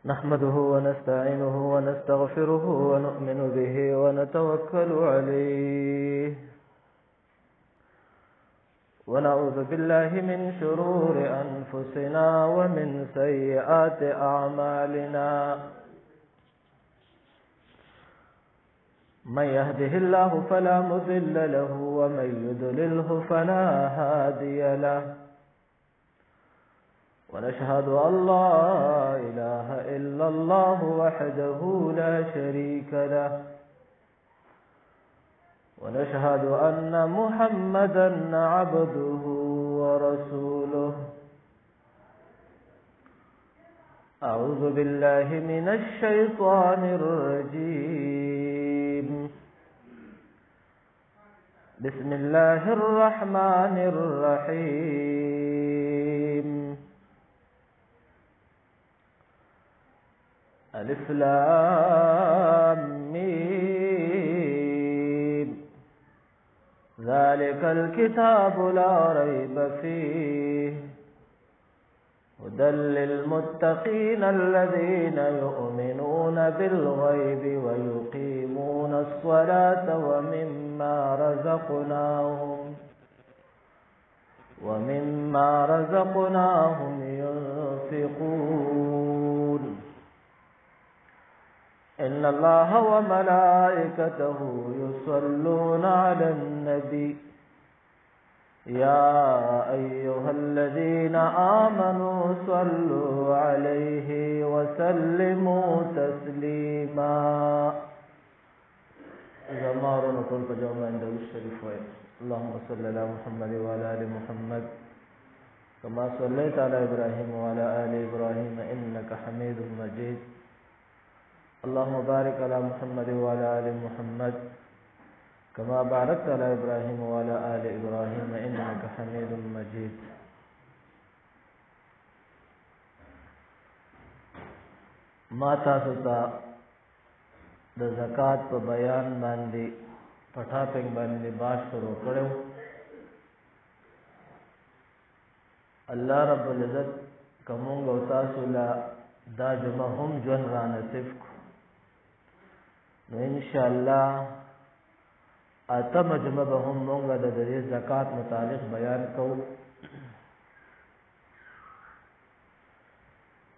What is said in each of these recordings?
نحمده ونستعينه ونستغفره ونؤمن به ونتوكل عليه ونعوذ بالله من شرور أنفسنا ومن سيئات أعمالنا من يهده الله فلا مضل له ومن يضلله فلا هادي له ونشهد أن لا إله إلا الله وحده لا شريك له ونشهد أن محمدا عبده ورسوله أعوذ بالله من الشيطان الرجيم بسم الله الرحمن الرحيم ألف لام ميم ذلك الكتاب لا ريب فيه هدى للمتقين الذين يؤمنون بالغيب ويقيمون الصلاة ومما رزقناهم ينفقون إن الله وملائكته يصلون على النبي يا أيها الذين آمنوا صلوا عليه وسلموا تسليما زمارون كل بجوم عند الشريف اللهم صل على محمد وعلى آل محمد كما صليت على إبراهيم وعلى آل إبراهيم إنك حميد مجيد اللهم بارك على محمد وعلى آل محمد كما باركت على إبراهيم وعلى آل إبراهيم إنك حميد مجيد ما تاسو ته د زکات په بیان باندې پټاپنګ باندې باش شروع کړو. الله رب العزت کومو او تاسو لا دا جمع هم جون را نصیب کو نو ان شاء الله اتم جمع به هم مونږ د دې زکات متعلق بیان کوو.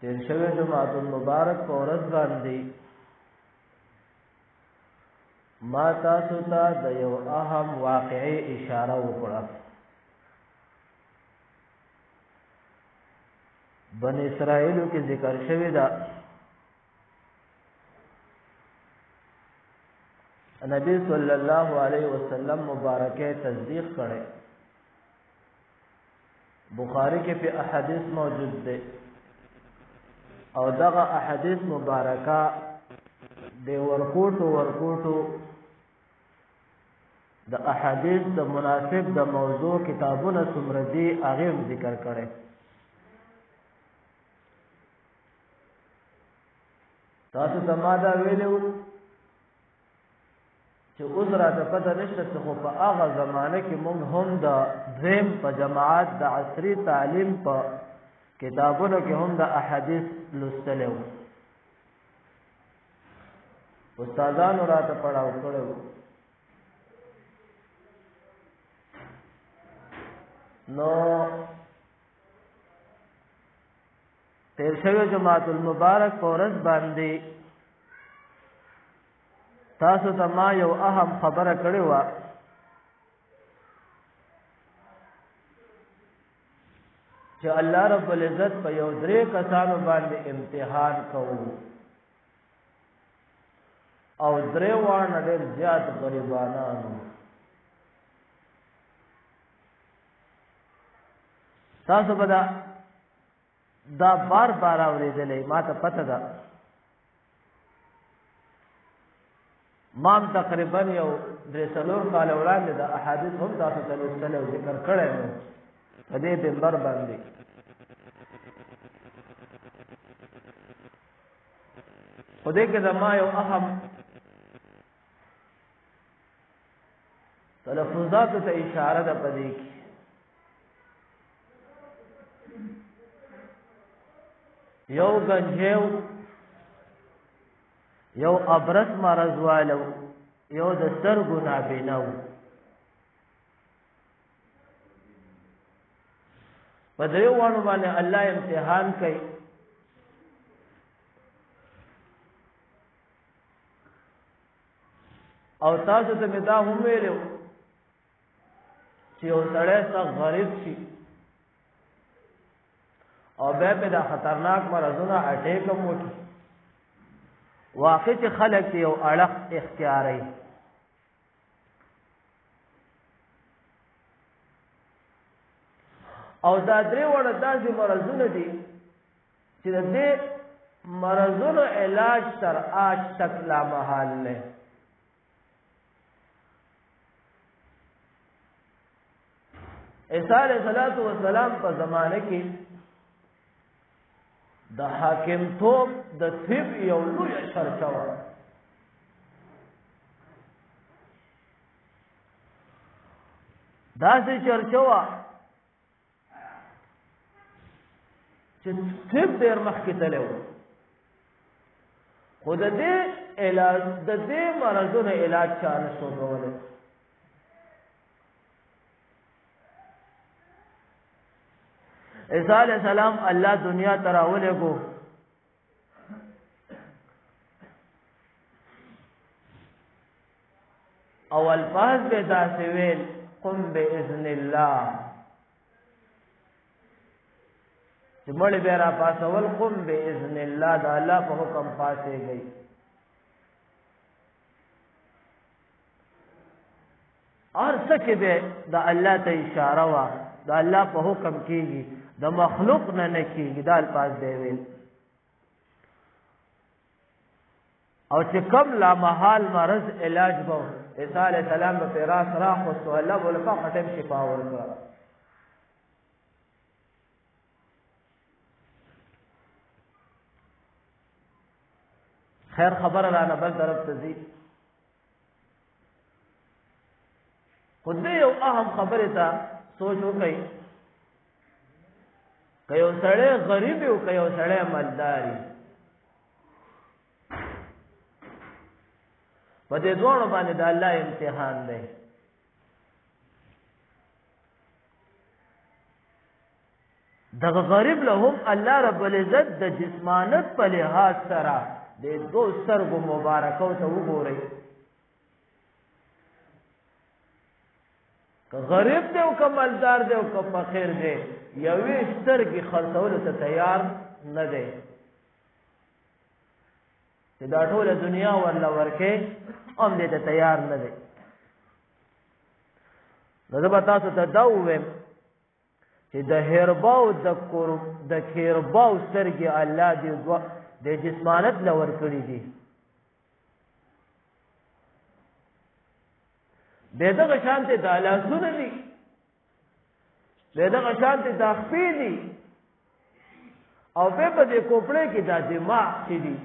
تیر شوی جمعۃ المبارک په ورځ باندې ما تاسو ته د یو اهم واقعي اشاره وکړه. بنی اسرائیلو کې ذکر شوی دا نبی صلی الله علیه وسلم مبارکه تصدیق کړي. بخاری کې په احادیث موجود دي او دغه احادیث مبارکه د ورکوټو د احادیث د مناسب د موضوع کتابونه څومره دي هغه ذکر کړي. تاسو ته ما دا ویلو چې اوس راته پته نشته چې خو په هغه زمانه کې موږ هم د دریم په جماعت د عصري تعلیم په کتابونو کې هم د احادیث لوستلو استادانو راته پڑھاو کړو. نو تیر شوی جماعت المبارک په ورځ باندې تاسو ته ما یو اهم خبره کړې وه چې الله رب العزت په یو درې کسانو باندې امتحان کوو او درې واړه ډېر زیات غریبانانو. تاسو به دا بار بار اورېدلې ما ته پته ده. مام تقریبا یو 3 کال وړاندې د احادیث هم تاسو ته لوستل او ذکر کړی نو په دې منبر باندې په دې کې زما یو اهم تلفظات ته اشاره ده په دې کې. یو گنجیو یو ابرص مرض والو یو د سترګو نابینا و په دریو وانو باندې الله امتحان کوي او تاسو ته مې دا هم ویلو چې یو سړی څه غریب شي او بیا په دا خطرناک مرضونه اٹیک هم وکړي واقع چې خلک یو اړخ اختیاري او دا درې وړه داسې مرضونه دي چې د دې مرضونو علاج تر آج تک لا محال نه عیسی علیہ السلام په زمانه کې د حاکم توپ د طب یو لوی چرچا و داسې چرچا و چې طب ډېر مخکې تللی و خو د دې علاج د دې مرضونو علاج چا نه شو کولی عیسی علیہ السلام الله دنیا ته راولېږو او الفاظ به داسې ویل قم باذن الله چې مړ به را پاسول قم باذن الله دا الله په حکم پاسېږي اور څه کې به دا الله ته اشاره وا دا الله په حکم کېږي د مخلوق نه کېږي دا الفاظ دی ویل او چې کم لا محال مرض علاج به عیسی علیہ السلام په راس راخوستو الله بوله په خټم شفا ورکړه خیر خبره رانه بل طرف ته ځي خو دې یو اهم خبره ته سوچ وکړئ که یو سړی غریب او که یو سړی مالداري په دې دواړو باندې د الله امتحان دی دغه غریب له هم الله رب العزت د جسمانت په لحاظ سره د دو سترګو مبارکو ته وګورئ که غریب دی او که مالدار دی او که فقیر دی یوې سترګې خرڅولو ته تیار نه دی چې دا ټوله دنیا ورله ورکې هم دې ته تیار نه دی نو زه به تاسو ته دا ووایم چې د هرباو د کیرباو سترګې الله دې د جسمانت له ورکړي دي بې دغه شانتې دا لاسونه دي بې دغه شانتې دا خپې دي او بیا په دې کوپړې کې دا دماغ چې دي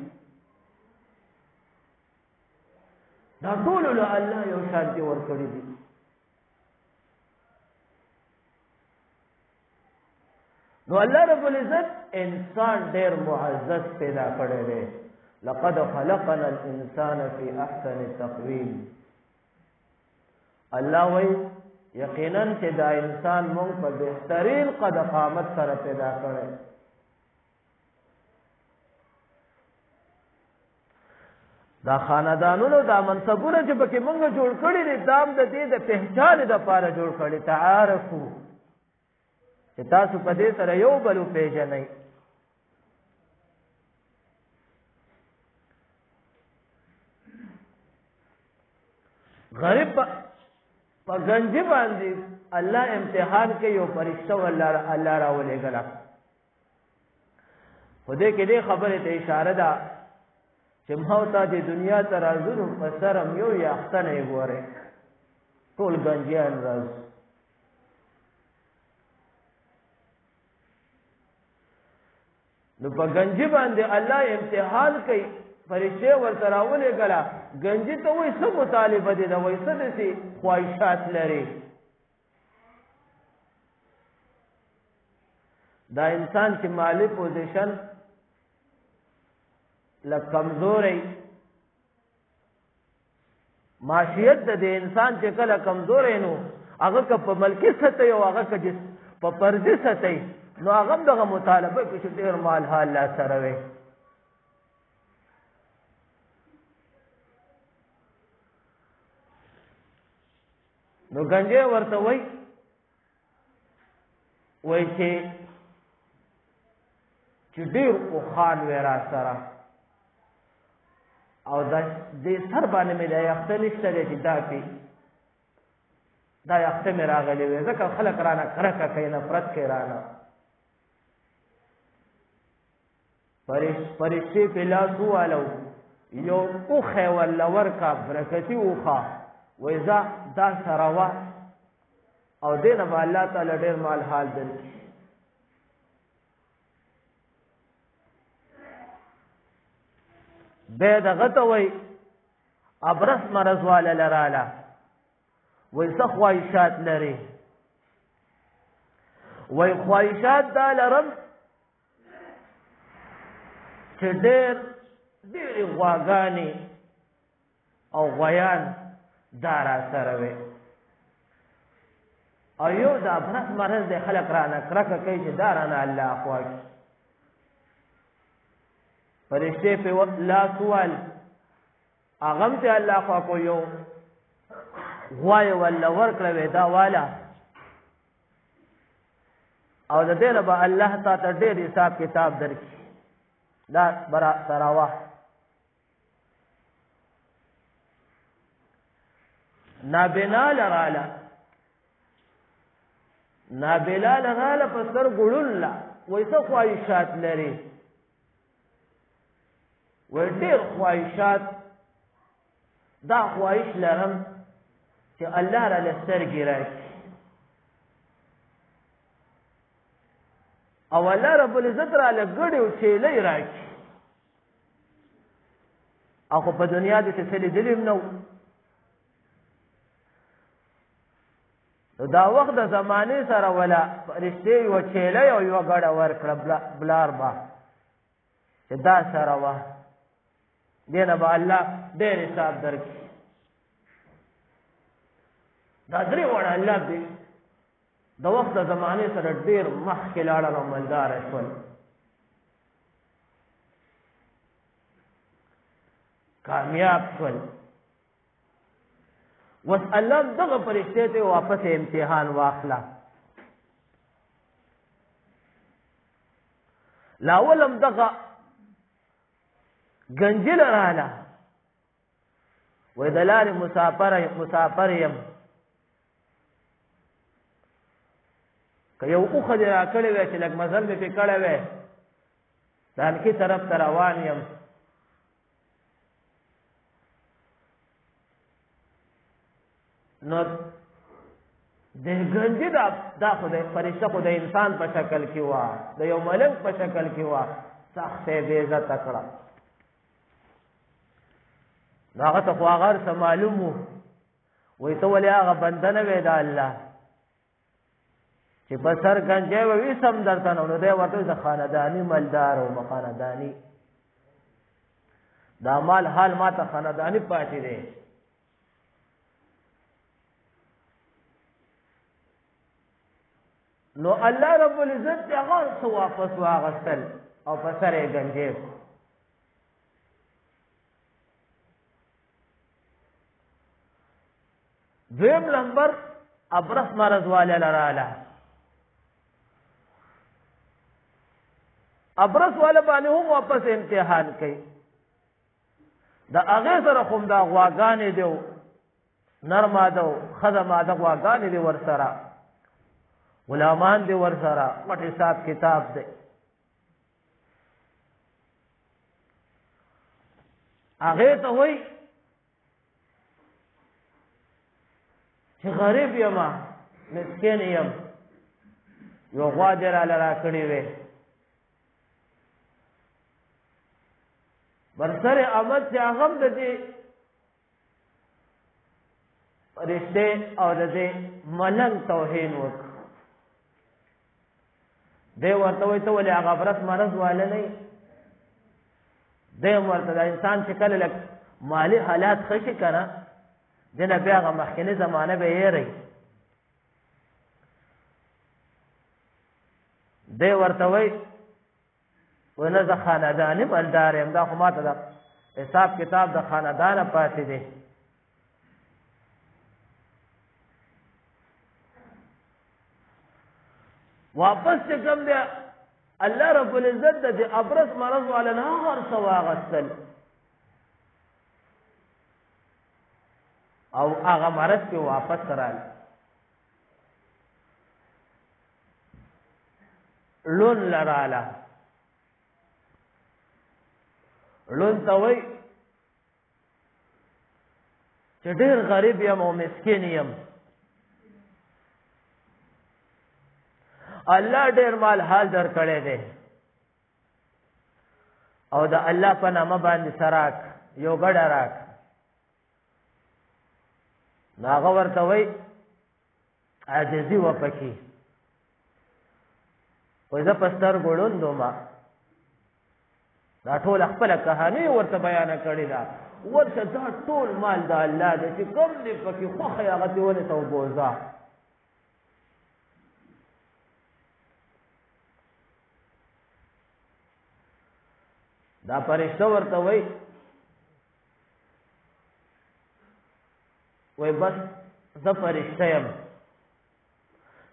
دا ټولو له الله یو شانتې ورکړي دي نو الله رب العزت انسان ډېر معزز پیدا کړی دی لقد خلقنا الانسان فی احسن تقویم الله وی یقینا چې دا انسان مونږ په بهترین قد قامت سره پیدا کړی دا خاندانونو دا منصبونه چې پکې مونږ جوړ کړي دي دا هم د دې د پهچان دپاره جوړ کړي تعارفو چې تاسو په دې سره یو بل وپېژنئ غریب په گنجی باندې الله امتحان کوي او فرشتو الله راولېږله خو دې کې دې خبرې ته اشاره ده چې ما او تا د دنیا ته راځو په سر هم یو یاخته نه یې ګورئ ټول گنجیان راځو نو په گنجی باندې الله امتحان کوي فرشته ورته راولېږله گنجي ته وایي څه مطالبه دي ده وایي څه داسې خواهشات لري دا انسان چې مالی پوزیشن لږ کمزوری معاشیت د انسان چې کله کمزورې نو هغه که په ملکي سطحې او هغه که په فردي سطحې نو هغه هم دغه مطالبه کې چې ډېر مال حال لا سره وي. نو گنجې ورته وای چې ډېر اوښان وی را سره او دې سر باندې مې دا یخته نشته دی چې دا یخته مې راغلی وی ځکه خلک رانه کرکه کوي نفرت کوي رانه. فرشتې پې لاس ووالو یو اوښی ورله ورکه برکتي اوښه وایي ځه دا سره وه او دې نه به الله تعالی ډېر مال حال درکړي. بیا دغه ته وایي ابرس مرض واله لراله وایي څه خواهشات لري؟ وایي خواهشات دا لرم چې ډېرې غواګانې او غویان دا را سره وي او یو د ابرس مرض دی خلک رانه کرکه کوي چې دا رانه الله خوا کړي. فرشتې پې لاس ووال هغه هم چې الله خوا کو یو غوا یې ورله ورکړه وې دا واله او د دې نه به الله تا ته ډېر حساب کتاب درکړي. دا سره وه نابینا لراله په سر ګړوله وایي څه خواهشات لري؟ وایي ډېر خواهشات دا خواهش لرم چې الله راله سترګې راکړي او الله رب العزت راله ګډې او چیلۍ راکړي او خو په دنیا دې څه لیدلي هم نه و. دا وخت د زمانې سره ولا فرشتې یوه چیلۍ او یوه ګډه ورکړه بلار به چې دا سره وه دې نه به الله ډېر حساب درکړي. دا درې واړه الله دې د وخت د زمانې سره ډېر مخکې لاړل او مالداره شول. کامیاب شول. وس الله دغه فرشتې ته واپس امتحان واخله. لاولم دغه گنجل رااله وې د لارې مسافر یم که یو اوښه دې راکړې وی چې لږ مزل مې پې کړی وی د هلکي طرف ته روان یم نو د گنجي دا خو د فرشته خو د انسان په شکل کې وه د یو ملک په شکل کې وه سخت یې بې عزته کړه. نو هغه ته خو هغه هر څه معلوم و وایي ته ولې هغه بنده نه وې د الله چې په سر گنجی به ویسم درته نو دی ورته وایي زه خانداني مالدار وم خانداني دا مال حال ما ته خانداني پاتې دی. نو الله رب العزت هغه څه واپس واغستل او په سر یې گنجی. دویم نمبر ابرس مرض واله لراله. ابرس واله باندې هم واپس امتحان کوي. د هغې سره خو هم دا غواګانې دي نر ماده او ښځه ماده غواګانې دي ورسره غلامان دي ورسره پټ حساب کتاب دی. هغې ته وایي چې غریب یم مسکین یم یو غوا دې راله راکړې وې برسر احمد چې هغه هم د دې فرشتې او د دې ملنګ توهین وکړ. دی ورته وایي ته ولې هغه ابرس مرض واله نه یې؟ دی هم ورته د انسان چې کله لږ مالي حالات ښه شي که نه دنه بیا هغه مخکنی زمانه به یېری دی ورته وایي نه زه خانداني مالدار یم دا خو ما ته د حساب کتاب د خاندانه پاتې دی واپس چې کوم دی الله رب العزت د دې ابرص مرض والا نه هر څه واغستل او هغه مرض کې واپس راغی لون لراله لون ته وایي چې ډېر غریب یم او مسکین یم الله ډېر مال حال در کړی دی او د الله په نامه باندې سراک یو ګډه راک نو هغه ورته وایي عاجزي وپکې وایي زه په سترګو ړوند وم دا ټول خپله کهاني ورته بیانه کړې ده ورته دا ټول مال د الله دی چې کوم دی پکې خوښ یې هغه دې ونې ته وبوځه دا فرشته ورته وایي بس زه فرشته یم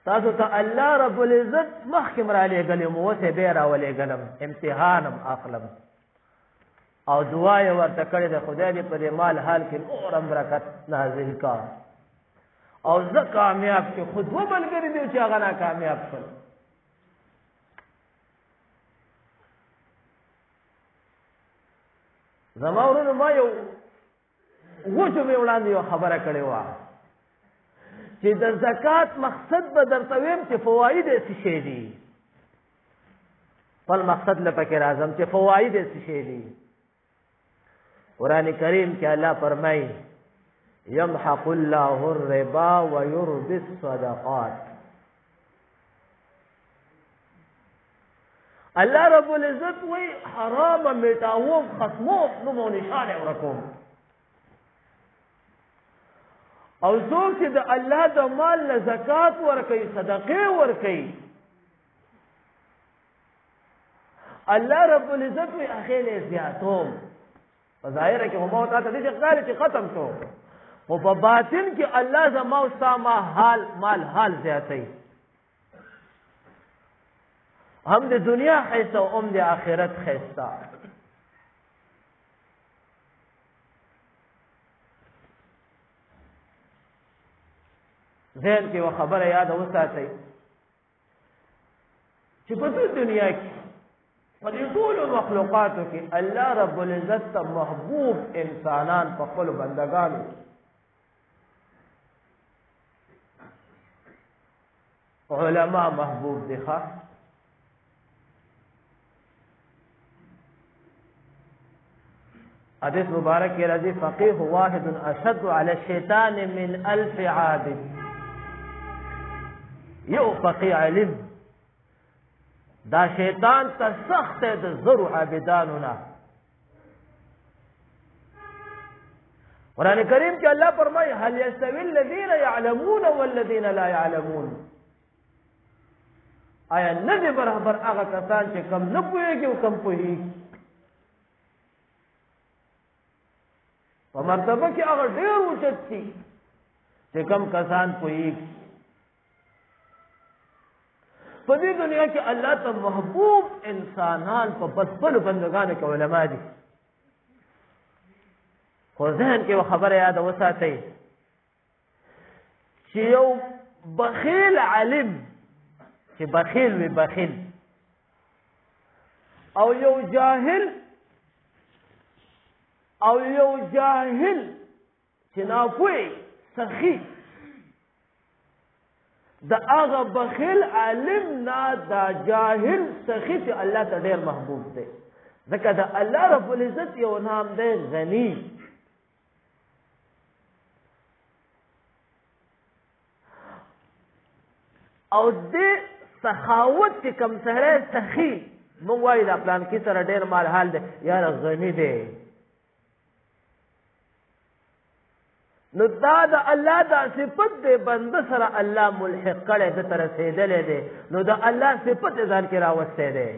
تاسو ته الله رب العزت مخکې م رالیږلی یم اوس یې بیا راولېږلم امتحانم اخلم او دعا یې ورته کړې ده خدای دې په دې مال حال کې نور هم برکت نازل کا او زه کامیاب چې خود دوه ملګري دي چې هغه ناکامیاب شول زما ورونو ما یو وچو مې وړاندې یو خبره کړې وه چې د زکات مقصد به درته ویم چې فواید یې څه شی دي خپل مقصد له پکې راځم چې فواید یې څه شی دي قرآن کریم کې الله فرمایي یمحق الله الربا ویربی الصدقات الله رب العزت وی حرام میټاوم ختموم نوم او نشانه ورکوم او څوک چې د الله د مال نه زکات ورکوي صدقې ورکوي الله رب العزت وی هغې له زیاتوم په ظاهره کې هم تا ته دې ښکاري چې ختم شو خو په باطن کې الله زما او ستا مال حال زیاتوي هم د دنیا ښایسته او هم د آخرت ښایسته ذهن کې یوه خبره یاده وساتئ چې په دې دنیا کې په دې ټولو مخلوقاتو کې الله رب العزت ته محبوب انسانان په خپلو بندګانو علما محبوب دي ښه حدیث مبارک کې راځي فقیه واحد اشد علی الشیطان من 1000 عابد یو فقیه علم دا شیطان ته سخت د زرو عابدانو نه قرآن کریم کې الله فرمایي هل یستوی الذین یعلمون والذین لا یعلمون آیا نه دي برابر هغه کسان چې کم نه پوهېږي او کم پوهېږي په مرتبه کې هغه ډېر اوچت دي چې کم کسان پوهېږي په دې دنیا کې الله ته محبوب انسانان په بسپلو بندګانو کې علما دي خو ذهن کې یوه خبره یاده وساتئ چې یو بخیل عالم چې بخیل وي بخیل او یو جاهل چې ناپوهی سخي د هغه بخیل عالم نه دا جاهل سخي چې الله ته ډېر محبوب دی ځکه د الله رب العزت یو نام دی غني او دې سخاوت چې کوم سړی سخي موږ وایو دا پلانکي سره ډېر مال حال دی یاره غني دی نو دا د الله دا صفت دی بنده سره الله ملحق کړی ده ته رسېدلی دی نو د الله صفت یې ځان کې راوستی دی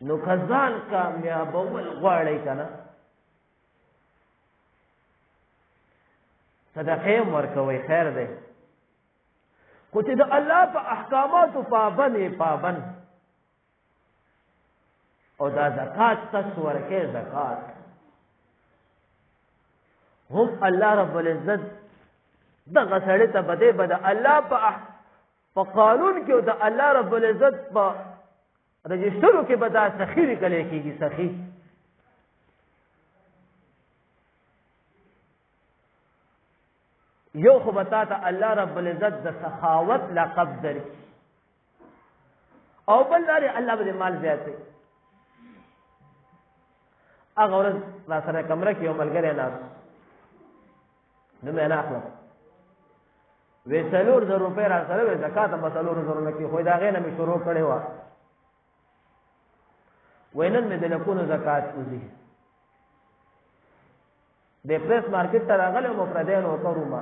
نو که ځان کامیابول غواړئ که نه صدقې هم ورکوئ خیر دی خو چې د الله په احکاماتو پابند او دا زکات تاسو ورکې زکات هم الله رب العزت دغه سړی ته بده بده الله په قانون کې او د الله رب العزت په رجسټرو کې به دا سخي لیکلی کېږي سخي یو خو به تا ته الله رب العزت د سخاوت لقب درکړي او بل لارې الله به دې مال زیات کړي هغه ورځ را سره کمره کې یو ملګری ناست نو مې نه اخلم وی 4,000 روپۍ را سره وی زکات هم 4,000 نه کې خو د هغې نه مې شروع کړې وه وی نن مې د لکونو زکات وځي د پریس مارکیټ ته راغلی وم پردیانو وکړو ما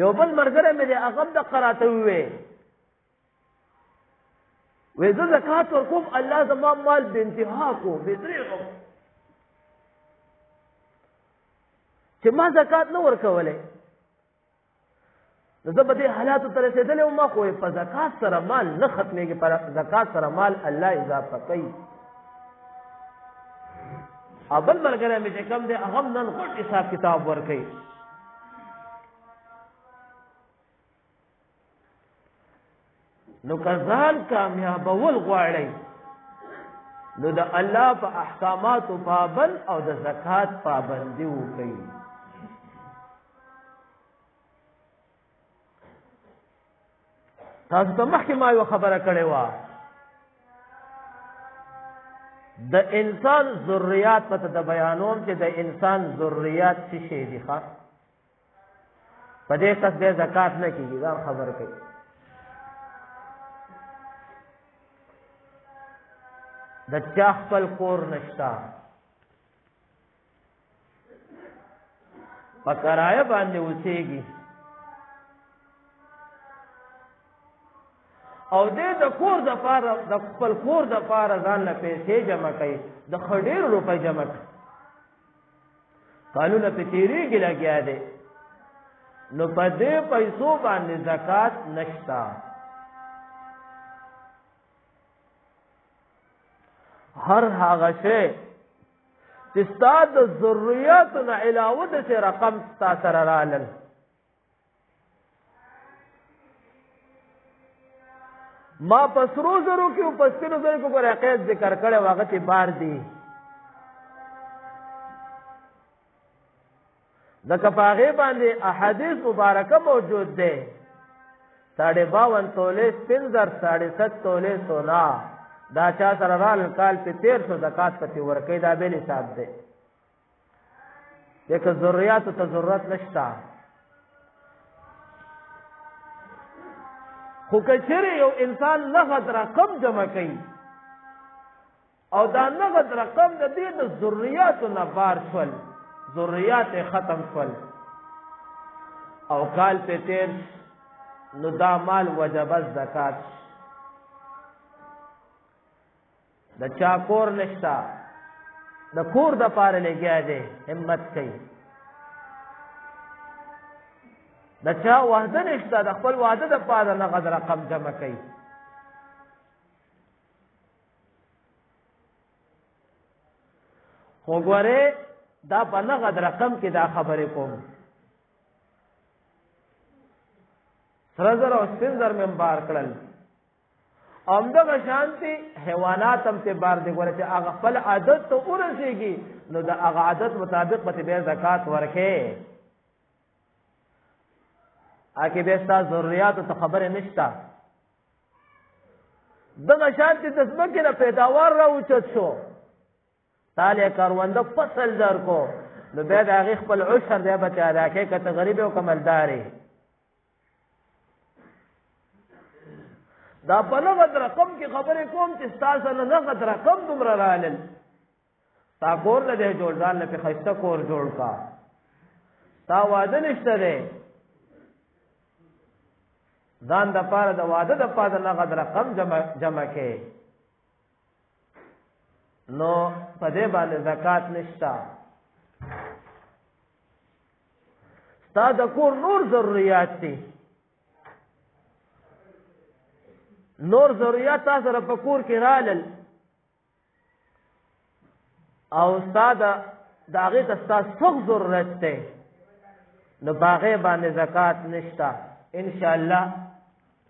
یو بل ملګری مې دی هغه هم دقه راته ووی وی زه زکات ورکوم الله زما مال بې انتها کو بې درېغم چې ما زکات نه ورکولی نو زه به دې حالاتو ته رسېدلی وم خو په زکات سره مال نه ختمېږي په زکات سره مال الله اضافه کوي او بل ملګری مې چې کوم دی هغه هم نن غټ حساب کتاب ورکوي نو که ځان کامیابول غواړئ نو د الله په احکاماتو پابند او د زکات پابندي وکړئ تاسو ته مخکې ما یوه خبره کړې وه د انسان ذریات پته د بیانوم چې د انسان ذریات څه شی دي ښه په دې کس دی زکات نه کېږي دا خبره کوي د چا خپل کور نشته په کرایه باندې اوسېږي او دې د کور دپاره د خپل کور دپاره ځان له پیسې جمع کوي د ښه ډېرو روپۍ جمع کوي کالونه پې تېرېږي لګیا دی نو په دې پیسو باندې زکات نشته هر هغه شی چې ستا د ضرورتو نه علاوه داسې رقم ستا سره رالل ما په سرو زرو کې او په سپینو زرو کې ګوره قید ذکر کړی و هغه چې بار دي ځکه په هغې باندې احادیث مبارکه موجود دی 52 تولې سپین زر 7.5 تولې سونا دا چا سره رال کال په 1300 زکات پسې ورکوي دا بل حساب دی دغه ضرورتو ته ضرورت نشته خو که چېرې یو انسان نغد رقم جمع کوي او دا نغد رقم د دې د ضرورتو نه بار شول ضرورت یې ختم شول او کال په تیر نو دا مال وجب زکات د چا کور نشته د کور دپاره لګیا دی همت کوي د چا وعده نشته د خپل وعده دپاره نغد رقم جمع کوي خو ګورې دا په نغد رقم کې دا خبرې کوم سره زر او سپین زر مې بار کړل همدغه شانتې حیوانات هم ته بار دی ګوره چې هغه خپل عادت ته ورسېږي نو د هغه عادت مطابق به ته بیا زکات ورکې هغې بیا ستا ضرورتو ته خبرې نشته دغه شانتې د ځمکې نه پیداوار راوچت شو تالی کرونده فصل در کو نو بیا د هغې خپل عشر دی به ته ادا کوې که ته غریب او که مالدارې دا په نغد رقم کې خبرې کوم چې ستا سره نغد رقم دومره رالل تا کور نه دی جوړ ځان نه په خسته کور جوړ کا تا واده نشته دی ځان د پاره د واده د پاره نغد رقم جمع کې نو په دې باندې زکات نشتا ستا د کور نور ضرورت دي نور ضرورت تاسو سره په کور کې رالل او ستا د هغې ته ستا سخت ضرورت دی نو باغې باندې زکات نشتا انشاءالله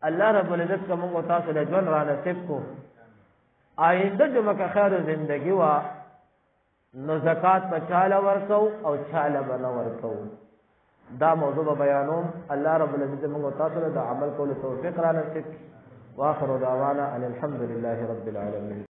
الله رب العزت کا موږ تاسو له ژوند را نصیب کو آئنده جمعه که خیر زندگی وا نو زکات په چاله ورکو او چاله بنا ورکو دا موضوع بیانوم الله رب العزت موږ تاسو له عمل کولو توفیق را نصیب واخر دعوانا ان الحمد لله رب العالمين